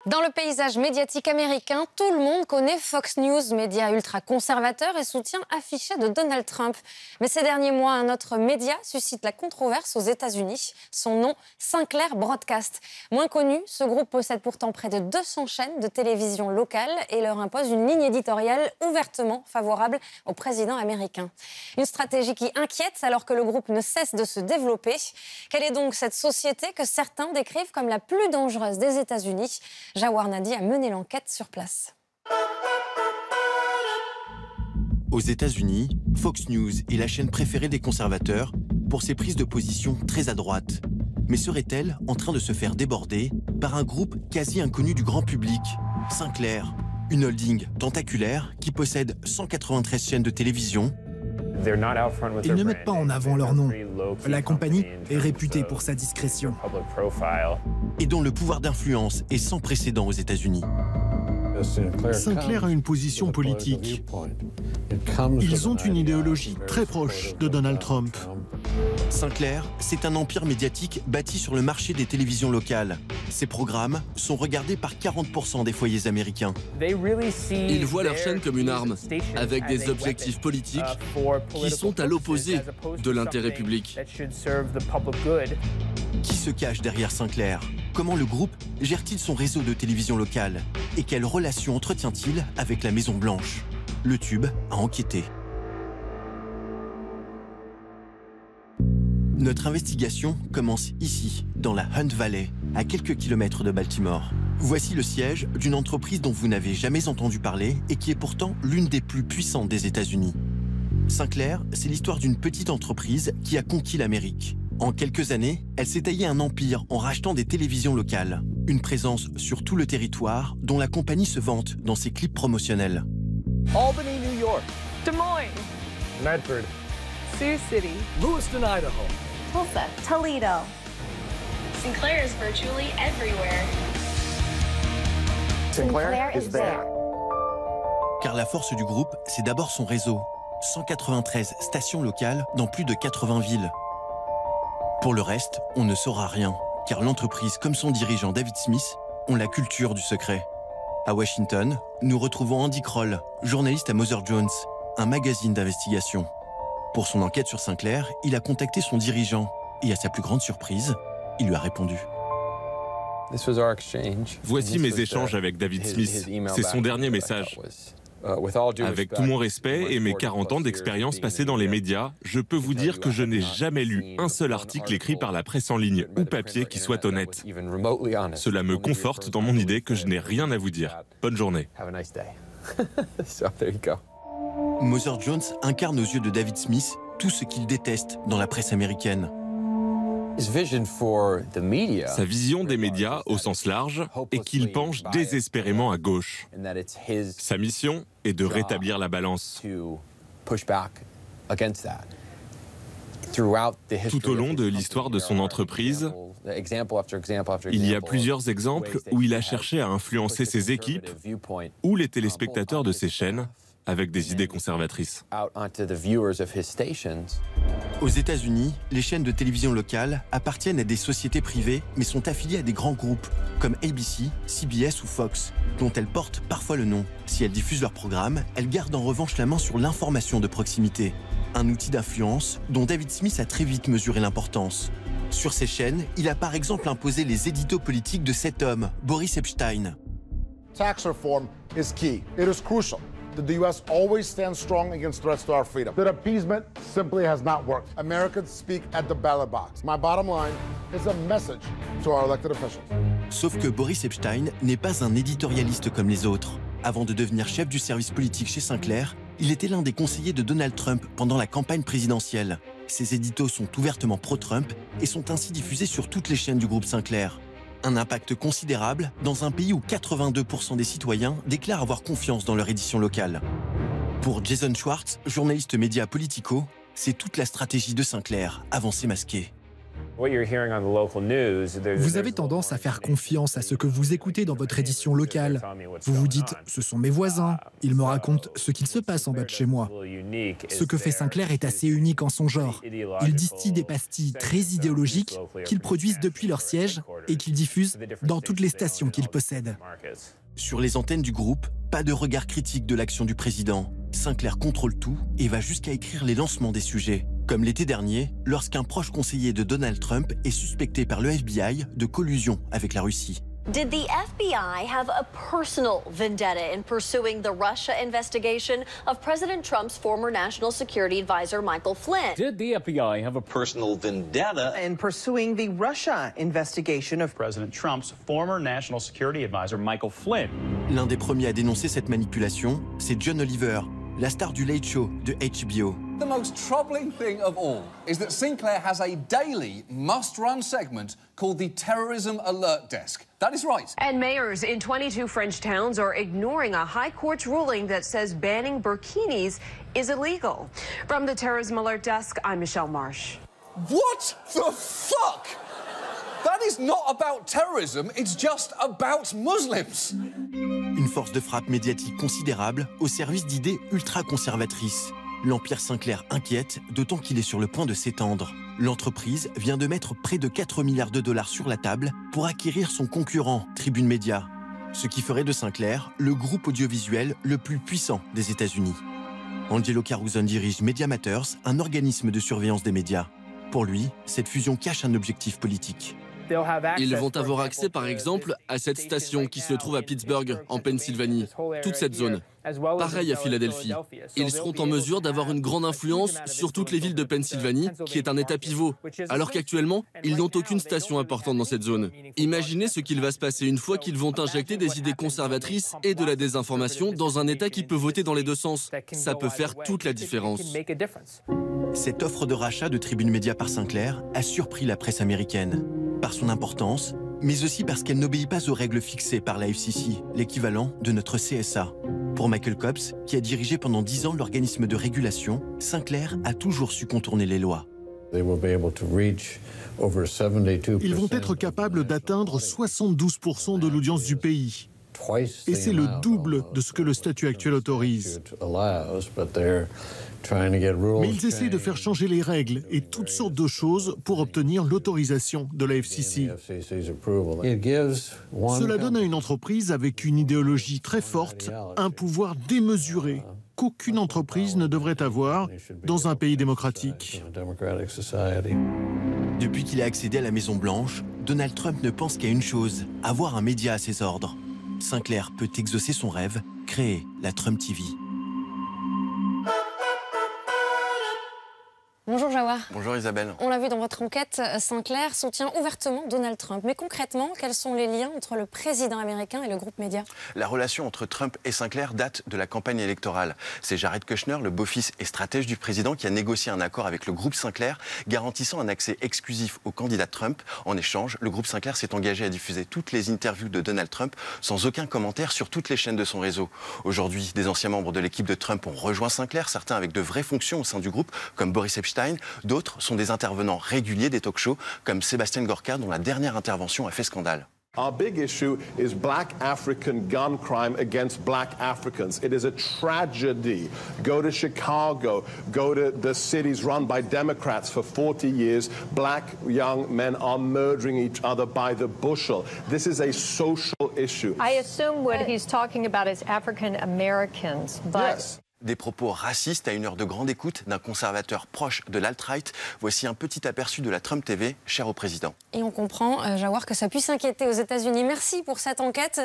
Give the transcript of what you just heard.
Dans le paysage médiatique américain, tout le monde connaît Fox News, média ultra-conservateur et soutien affiché de Donald Trump. Mais ces derniers mois, un autre média suscite la controverse aux États-Unis. Son nom, Sinclair Broadcast. Moins connu, ce groupe possède pourtant près de 200 chaînes de télévision locales et leur impose une ligne éditoriale ouvertement favorable au président américain. Une stratégie qui inquiète alors que le groupe ne cesse de se développer. Quelle est donc cette société que certains décrivent comme la plus dangereuse des États-Unis ? Jawar Nadi a mené l'enquête sur place. Aux États-Unis, Fox News est la chaîne préférée des conservateurs pour ses prises de position très à droite. Mais serait-elle en train de se faire déborder par un groupe quasi inconnu du grand public, Sinclair, une holding tentaculaire qui possède 193 chaînes de télévision? Ils ne mettent pas en avant leur nom. La compagnie est réputée pour sa discrétion. Et dont le pouvoir d'influence est sans précédent aux États-Unis. Sinclair a une position politique. Ils ont une idéologie très proche de Donald Trump. Sinclair, c'est un empire médiatique bâti sur le marché des télévisions locales. Ses programmes sont regardés par 40% des foyers américains. Ils voient leur chaîne comme une arme, avec des objectifs politiques qui sont à l'opposé de l'intérêt public. Qui se cache derrière Sinclair? Comment le groupe gère-t-il son réseau de télévision locale? Et quelles relations entretient-il avec la Maison-Blanche? Le Tube a enquêté. Notre investigation commence ici, dans la Hunt Valley, à quelques kilomètres de Baltimore. Voici le siège d'une entreprise dont vous n'avez jamais entendu parler et qui est pourtant l'une des plus puissantes des États-Unis. Sinclair, c'est l'histoire d'une petite entreprise qui a conquis l'Amérique. En quelques années, elle s'est taillée un empire en rachetant des télévisions locales. Une présence sur tout le territoire dont la compagnie se vante dans ses clips promotionnels. Albany, New York. Des Moines. Medford. Sioux City. Lewiston, Idaho. Tulsa. Toledo. Sinclair is virtually everywhere. Sinclair is there. Car la force du groupe, c'est d'abord son réseau. 193 stations locales dans plus de 80 villes. Pour le reste, on ne saura rien, car l'entreprise comme son dirigeant David Smith ont la culture du secret. À Washington, nous retrouvons Andy Kroll, journaliste à Mother Jones, un magazine d'investigation. Pour son enquête sur Sinclair, il a contacté son dirigeant et à sa plus grande surprise, il lui a répondu. Voici mes échanges avec David Smith. C'est son dernier message. Avec tout mon respect et mes 40 ans d'expérience passée dans les médias, je peux vous dire que je n'ai jamais lu un seul article écrit par la presse en ligne ou papier qui soit honnête. Cela me conforte dans mon idée que je n'ai rien à vous dire. Bonne journée. Mother Jones incarne aux yeux de David Smith tout ce qu'il déteste dans la presse américaine. Sa vision des médias au sens large est qu'il penche désespérément à gauche. Sa mission est de rétablir la balance. Tout au long de l'histoire de son entreprise, il y a plusieurs exemples où il a cherché à influencer ses équipes ou les téléspectateurs de ses chaînes avec des idées conservatrices. Aux États-Unis, les chaînes de télévision locales appartiennent à des sociétés privées mais sont affiliées à des grands groupes comme ABC, CBS ou Fox, dont elles portent parfois le nom. Si elles diffusent leurs programmes, elles gardent en revanche la main sur l'information de proximité, un outil d'influence dont David Smith a très vite mesuré l'importance. Sur ces chaînes, il a par exemple imposé les éditos politiques de cet homme, Boris Epshteyn. Tax reform is key. It is crucial that the U.S. always stands strong against threats to our freedom. That appeasement simply has not worked. Americans speak at the ballot box. My bottom line is a message to our elected officials. Sauf que Boris Epshteyn n'est pas un éditorialiste comme les autres. Avant de devenir chef du service politique chez Sinclair, il était l'un des conseillers de Donald Trump pendant la campagne présidentielle. Ses éditos sont ouvertement pro-Trump et sont ainsi diffusés sur toutes les chaînes du groupe Sinclair. Un impact considérable dans un pays où 82% des citoyens déclarent avoir confiance dans leur édition locale. Pour Jason Schwartz, journaliste média Politico, c'est toute la stratégie de Sinclair, avancée masquée. Vous avez tendance à faire confiance à ce que vous écoutez dans votre édition locale. Vous vous dites, ce sont mes voisins, ils me racontent ce qu'il se passe en bas de chez moi. Ce que fait Sinclair est assez unique en son genre. Il distille des pastilles très idéologiques qu'ils produisent depuis leur siège et qu'ils diffusent dans toutes les stations qu'ils possèdent. Sur les antennes du groupe, pas de regard critique de l'action du président. Sinclair contrôle tout et va jusqu'à écrire les lancements des sujets. Comme l'été dernier, lorsqu'un proche conseiller de Donald Trump est suspecté par le FBI de collusion avec la Russie. Did the FBI have a personal vendetta in pursuing the Russia investigation of President Trump's former national security advisor, Michael Flynn? Did the FBI have a personal vendetta in pursuing the Russia investigation of President Trump's former national security advisor, Michael Flynn? L'un des premiers à dénoncer cette manipulation, c'est John Oliver, la star du Late Show de HBO. The most troubling thing of all is that Sinclair has a daily must-run segment called the Terrorism Alert Desk. That is right. And mayors in 22 French towns are ignoring a high court's ruling that says banning burkinis is illegal. From the Terrorism Alert Desk, I'm Michelle Marsh. What the fuck? That is not about terrorism, it's just about Muslims. Une force de frappe médiatique considérable au service d'idées ultra-conservatrices. L'Empire Sinclair inquiète, d'autant qu'il est sur le point de s'étendre. L'entreprise vient de mettre près de 4 milliards de dollars sur la table pour acquérir son concurrent, Tribune Media. Ce qui ferait de Sinclair le groupe audiovisuel le plus puissant des États-Unis. Angelo Caruso dirige Media Matters, un organisme de surveillance des médias. Pour lui, cette fusion cache un objectif politique. Ils vont avoir accès, par exemple, à cette station qui se trouve à Pittsburgh, en Pennsylvanie, toute cette zone. Pareil à Philadelphie. Ils seront en mesure d'avoir une grande influence sur toutes les villes de Pennsylvanie, qui est un état pivot, alors qu'actuellement, ils n'ont aucune station importante dans cette zone. Imaginez ce qu'il va se passer une fois qu'ils vont injecter des idées conservatrices et de la désinformation dans un état qui peut voter dans les deux sens. Ça peut faire toute la différence. Cette offre de rachat de Tribune Media par Sinclair a surpris la presse américaine. Par son importance, mais aussi parce qu'elle n'obéit pas aux règles fixées par la FCC, l'équivalent de notre CSA. Pour Michael Copps, qui a dirigé pendant 10 ans l'organisme de régulation, Sinclair a toujours su contourner les lois. Ils vont être capables d'atteindre 72% de l'audience du pays. Et c'est le double de ce que le statut actuel autorise. Mais ils essaient de faire changer les règles et toutes sortes de choses pour obtenir l'autorisation de la FCC. Cela donne à une entreprise avec une idéologie très forte un pouvoir démesuré qu'aucune entreprise ne devrait avoir dans un pays démocratique. Depuis qu'il a accédé à la Maison-Blanche, Donald Trump ne pense qu'à une chose, avoir un média à ses ordres. Sinclair peut exaucer son rêve, créer la Trump TV. Bonjour Jawar. Bonjour Isabelle. On l'a vu dans votre enquête, Sinclair soutient ouvertement Donald Trump. Mais concrètement, quels sont les liens entre le président américain et le groupe média? La relation entre Trump et Sinclair date de la campagne électorale. C'est Jared Kushner, le beau-fils et stratège du président, qui a négocié un accord avec le groupe Sinclair, garantissant un accès exclusif au candidat Trump. En échange, le groupe Sinclair s'est engagé à diffuser toutes les interviews de Donald Trump sans aucun commentaire sur toutes les chaînes de son réseau. Aujourd'hui, des anciens membres de l'équipe de Trump ont rejoint Sinclair, certains avec de vraies fonctions au sein du groupe, comme Boris Epstein. D'autres sont des intervenants réguliers des talk-shows, comme Sébastien Gorka, dont la dernière intervention a fait scandale. Our big issue is black African gun crime against black Africans. It is a tragedy. Go to Chicago, go to the cities run by Democrats for 40 years. Black young men are murdering each other by the bushel. This is a social issue. I assume what he's talking about is African Americans, but... Yes. Des propos racistes à une heure de grande écoute d'un conservateur proche de l'alt-right. Voici un petit aperçu de la Trump TV, chère au président. Et on comprend, Jawar, que ça puisse inquiéter aux États-Unis. Merci pour cette enquête.